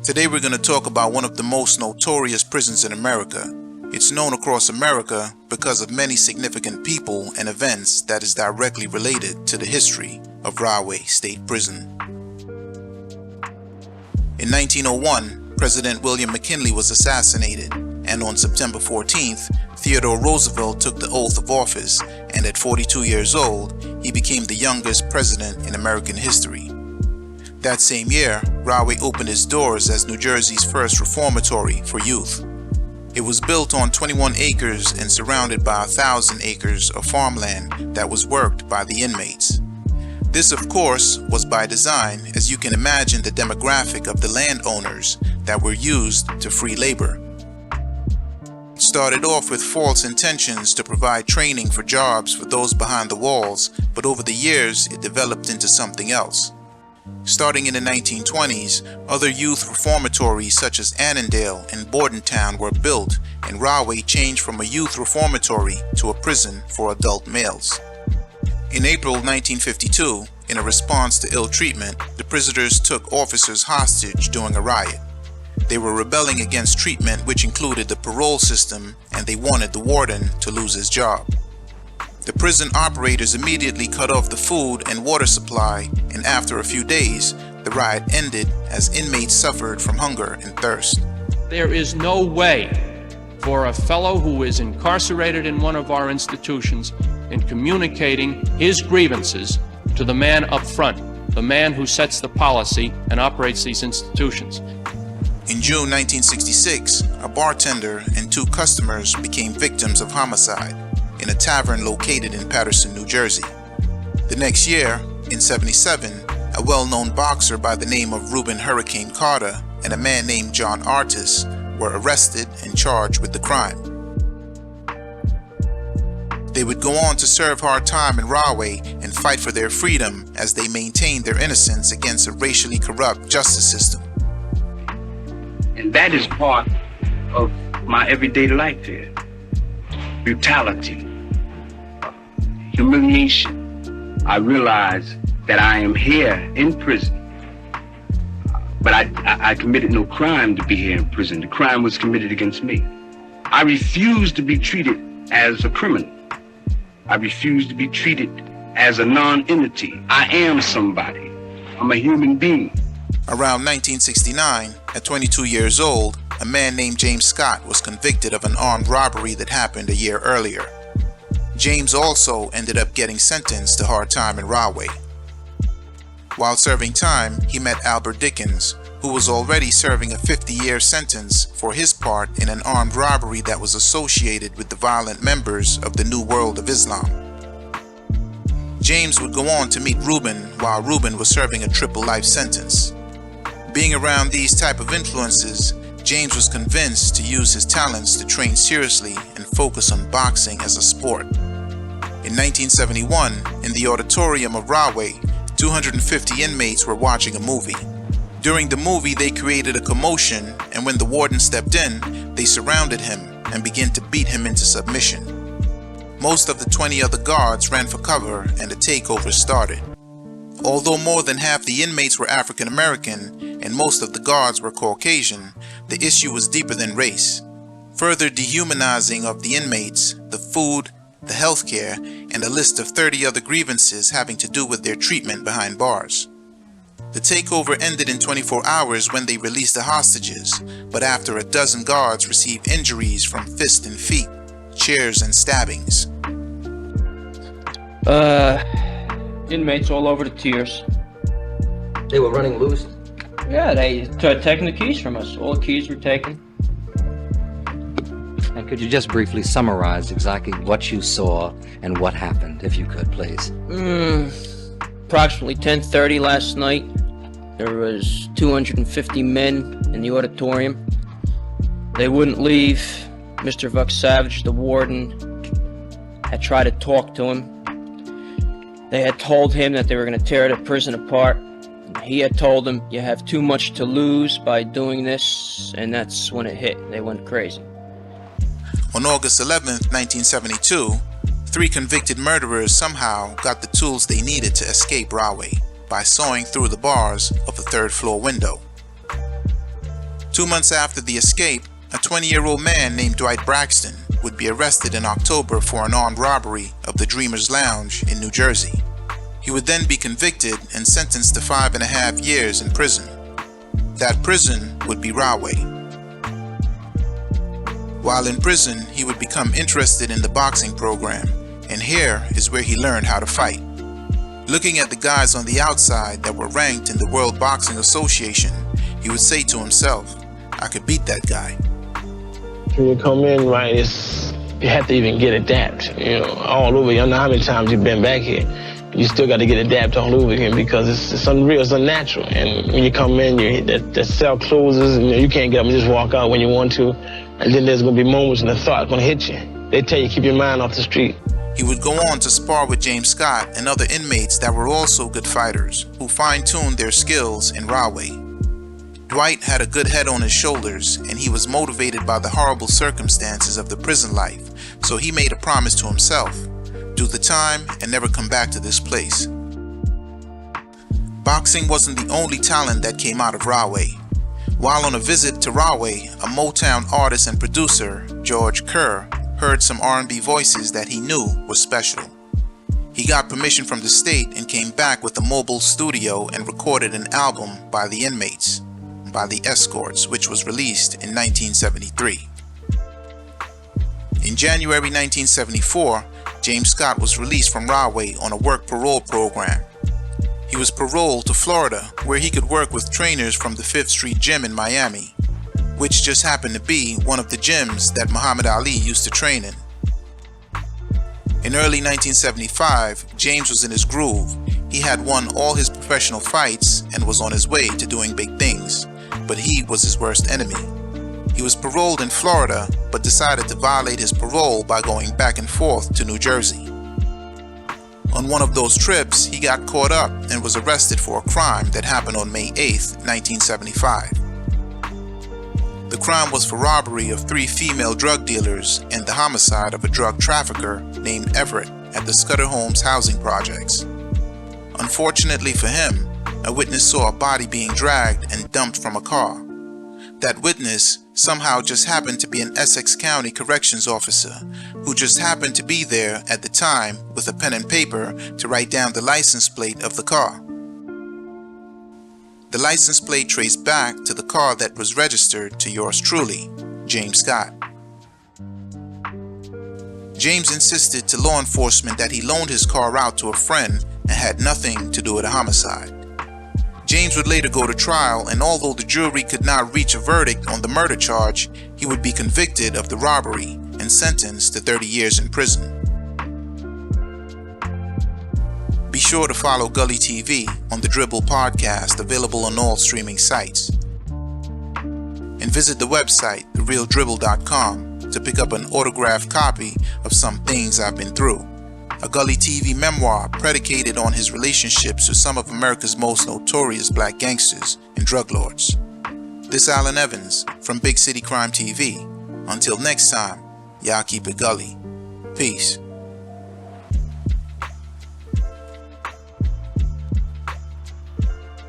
Today we're going to talk about one of the most notorious prisons in America. It's known across America because of many significant people and events that is directly related to the history of Rahway State Prison. In 1901, President William McKinley was assassinated, and on September 14th, Theodore Roosevelt took the oath of office, and at 42 years old, he became the youngest president in American history. That same year, Rahway opened its doors as New Jersey's first reformatory for youth. It was built on 21 acres and surrounded by 1,000 acres of farmland that was worked by the inmates. This, of course, was by design, as you can imagine the demographic of the landowners that were used to free labor. It started off with false intentions to provide training for jobs for those behind the walls, but over the years it developed into something else. Starting in the 1920s, other youth reformatories such as Annandale and Bordentown were built, and Rahway changed from a youth reformatory to a prison for adult males. In April 1952, in a response to ill treatment, the prisoners took officers hostage during a riot. They were rebelling against treatment which included the parole system, and they wanted the warden to lose his job. The prison operators immediately cut off the food and water supply, and after a few days, the riot ended as inmates suffered from hunger and thirst. There is no way for a fellow who is incarcerated in one of our institutions in communicating his grievances to the man up front, the man who sets the policy and operates these institutions. In June 1966, a bartender and 2 customers became victims of homicide in a tavern located in Paterson, New Jersey. The next year, in '77, a well-known boxer by the name of Reuben Hurricane Carter and a man named John Artis were arrested and charged with the crime. They would go on to serve hard time in Rahway and fight for their freedom as they maintained their innocence against a racially corrupt justice system. And that is part of my everyday life here. Brutality, humiliation. I realize that I am here in prison, but I committed no crime to be here in prison. The crime was committed against me. I refuse to be treated as a criminal. I refuse to be treated as a non-entity. I am somebody. I'm a human being. Around 1969, at 22 years old, a man named James Scott was convicted of an armed robbery that happened a year earlier. James also ended up getting sentenced to hard time in Rahway. While serving time, he met Albert Dickens, who was already serving a 50-year sentence for his part in an armed robbery that was associated with the violent members of the New World of Islam. James would go on to meet Reuben while Reuben was serving a triple life sentence. Being around these type of influences, James was convinced to use his talents to train seriously and focus on boxing as a sport. In 1971, in the auditorium of Rahway, 250 inmates were watching a movie. During the movie, they created a commotion, and when the warden stepped in, they surrounded him and began to beat him into submission. Most of the 20 other guards ran for cover, and the takeover started. Although more than half the inmates were African American and most of the guards were Caucasian, the issue was deeper than race. Further dehumanizing of the inmates, the food, the healthcare, and a list of 30 other grievances having to do with their treatment behind bars. The takeover ended in 24 hours when they released the hostages, but after a dozen guards received injuries from fists and feet, chairs and stabbings. Inmates all over the tiers. They were running loose? Yeah, they taking the keys from us. All the keys were taken. And could you just briefly summarize exactly what you saw and what happened, if you could, please? Approximately 10:30 last night, there was 250 men in the auditorium. They wouldn't leave. Mr. Vuck Savage, the warden, had tried to talk to him. They had told him that they were going to tear the prison apart. He had told them, you have too much to lose by doing this, and that's when it hit. They went crazy. On August 11th, 1972, 3 convicted murderers somehow got the tools they needed to escape Rahway by sawing through the bars of the 3rd floor window. 2 months after the escape, a 20-year-old man named Dwight Braxton would be arrested in October for an armed robbery of the Dreamers Lounge in New Jersey. He would then be convicted and sentenced to 5.5 years in prison. That prison would be Rahway. While in prison, he would become interested in the boxing program, and here is where he learned how to fight. Looking at the guys on the outside that were ranked in the World Boxing Association, he would say to himself, I could beat that guy. When you come in, right, you have to even get adapted, all over. You know how many times you've been back here. You still got to get adapted all over again because it's unreal, it's unnatural. And when you come in, the cell closes, and you can't get up and just walk out when you want to. And then there's going to be moments when the thought's going to hit you. They tell you, keep your mind off the street. He would go on to spar with James Scott and other inmates that were also good fighters, who fine-tuned their skills in Rahway. Dwight had a good head on his shoulders, and he was motivated by the horrible circumstances of the prison life, so he made a promise to himself: do the time and never come back to this place. Boxing wasn't the only talent that came out of Rahway. While on a visit to Rahway, a Motown artist and producer, George Kerr, heard some R&B voices that he knew were special. He got permission from the state and came back with a mobile studio and recorded an album by the inmates, by the Escorts, which was released in 1973. In January 1974, James Scott was released from Rahway on a work parole program. He was paroled to Florida, where he could work with trainers from the 5th Street Gym in Miami, which just happened to be one of the gyms that Muhammad Ali used to train in. In early 1975, James was in his groove. He had won all his professional fights and was on his way to doing big things, but he was his worst enemy. He was paroled in Florida, but decided to violate his parole by going back and forth to New Jersey. On one of those trips, he got caught up and was arrested for a crime that happened on May 8, 1975. The crime was for robbery of 3 female drug dealers and the homicide of a drug trafficker named Everett at the Scudder Homes housing projects. Unfortunately for him, a witness saw a body being dragged and dumped from a car. That witness somehow just happened to be an Essex County corrections officer who just happened to be there at the time with a pen and paper to write down the license plate of the car. The license plate traced back to the car that was registered to yours truly, James Scott. James insisted to law enforcement that he loaned his car out to a friend and had nothing to do with a homicide. James would later go to trial, and although the jury could not reach a verdict on the murder charge, he would be convicted of the robbery and sentenced to 30 years in prison. Be sure to follow Gully TV on the Dribble podcast, available on all streaming sites. And visit the website, therealdribble.com, to pick up an autographed copy of Some Things I've Been Through, a Gully TV memoir predicated on his relationships with some of America's most notorious black gangsters and drug lords. This Alan Evans from Big City Crime TV. Until next time, y'all keep it gully. Peace.